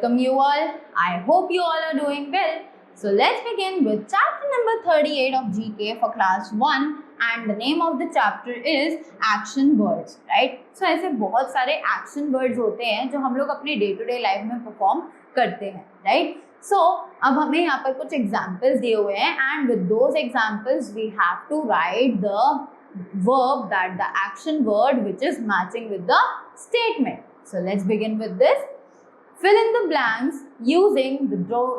welcome you all. I hope you all are doing well. So let's begin with chapter number 38 of GK for class 1 and the name of the chapter is action words, right? So ऐसे बहुत सारे action words होते हैं जो हम लोग अपनी day to day life में perform करते हैं, right? So अब हमें यहाँ पर कुछ examples दिए हुए हैं and with those examples we have to write the verb that the action word which is matching with the statement. So let's begin with this. Fill in the blanks using the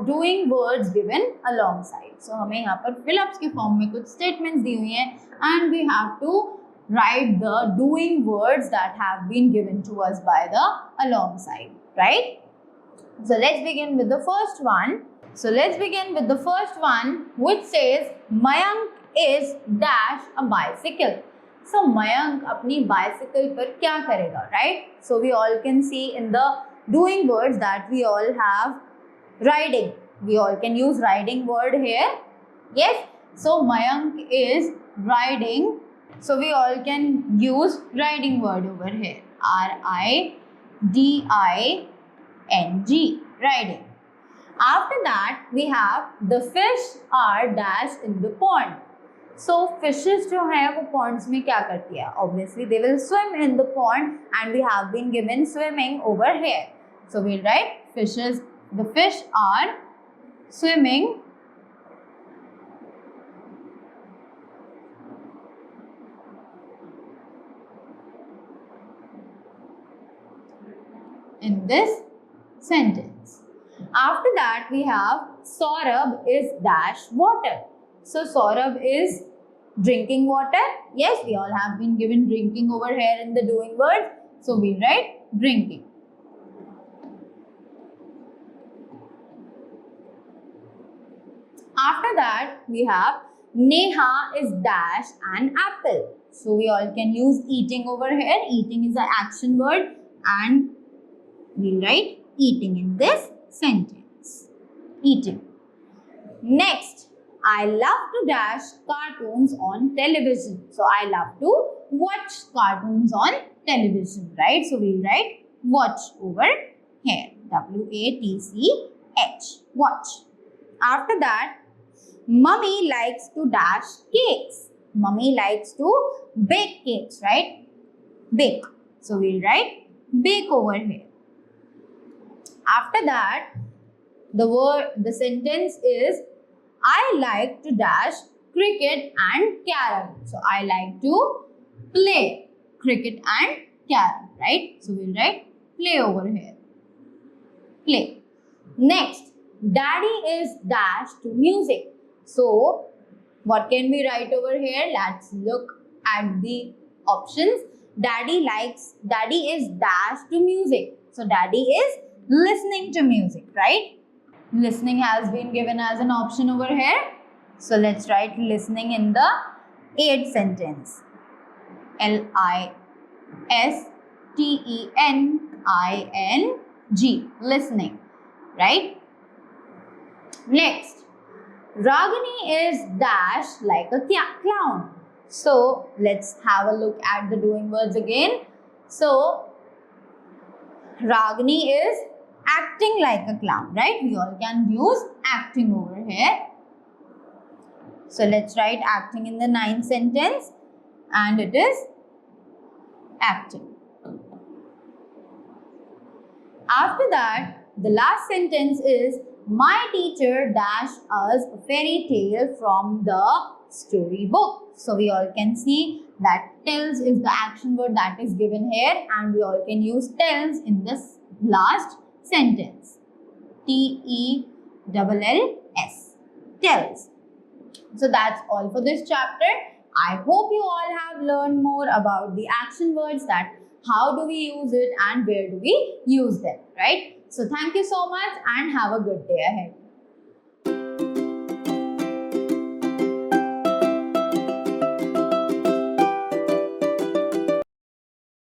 doing words given alongside. So हमें यहाँ पर fill ups के form में कुछ statements दी हुई हैं and we have to write the doing words that have been given to us by the alongside, right? So let's begin with the first one. So let's begin with the first one which says Mayank is dash a bicycle. So Mayank अपनी bicycle पर क्या करेगा, right? So we all can see in the doing words that we all have riding. We all can use riding word here. Yes. So Mayank is riding. So we all can use riding word over here. R-I-D-I-N-G. Riding. After that we have the fish are dash in the pond. So fishes जो है वो ponds में क्या करती है? Obviously they will swim in the pond and we have been given swimming over here. So we'll write fishes. The fish are swimming in this sentence. After that we have Saurabh is dash water. So Saurabh is drinking water. Yes, we all have been given drinking over here in the doing word. So we write drinking. After that we have Neha is dash an apple. So we all can use eating over here. Eating is an action word and we write eating in this sentence. Eating. Next, I love to dash cartoons on television. So I love to watch cartoons on television, right? So we'll write watch over here. W-A-T-C-H. Watch. After that, Mummy likes to dash cakes. Mummy likes to bake cakes, right? Bake. So we'll write bake over here. After that, the sentence is I like to dash cricket and carom. So I like to play cricket and carom, right? So we'll write play over here. Play. Next, Daddy is dash to music. So what can we write over here? Let's look at the options. Daddy is dash to music. So Daddy is listening to music, right? Listening has been given as an option over here. So let's write listening in the 8th sentence. L-I-S-T-E-N-I-N-G. Listening, right? Next, Ragini is dash like a clown. So let's have a look at the doing words again. So Ragini is acting like a clown, right? We all can use acting over here. So let's write acting in the 9th sentence and it is acting. After that, the last sentence is my teacher dashed us a fairy tale from the storybook. So we all can see that tells is the action word that is given here and we all can use tells in this last sentence. T-E-L-L-S. Tells. So that's all for this chapter. I hope you all have learned more about the action words, that how do we use it and where do we use them, right? So thank you so much and have a good day ahead.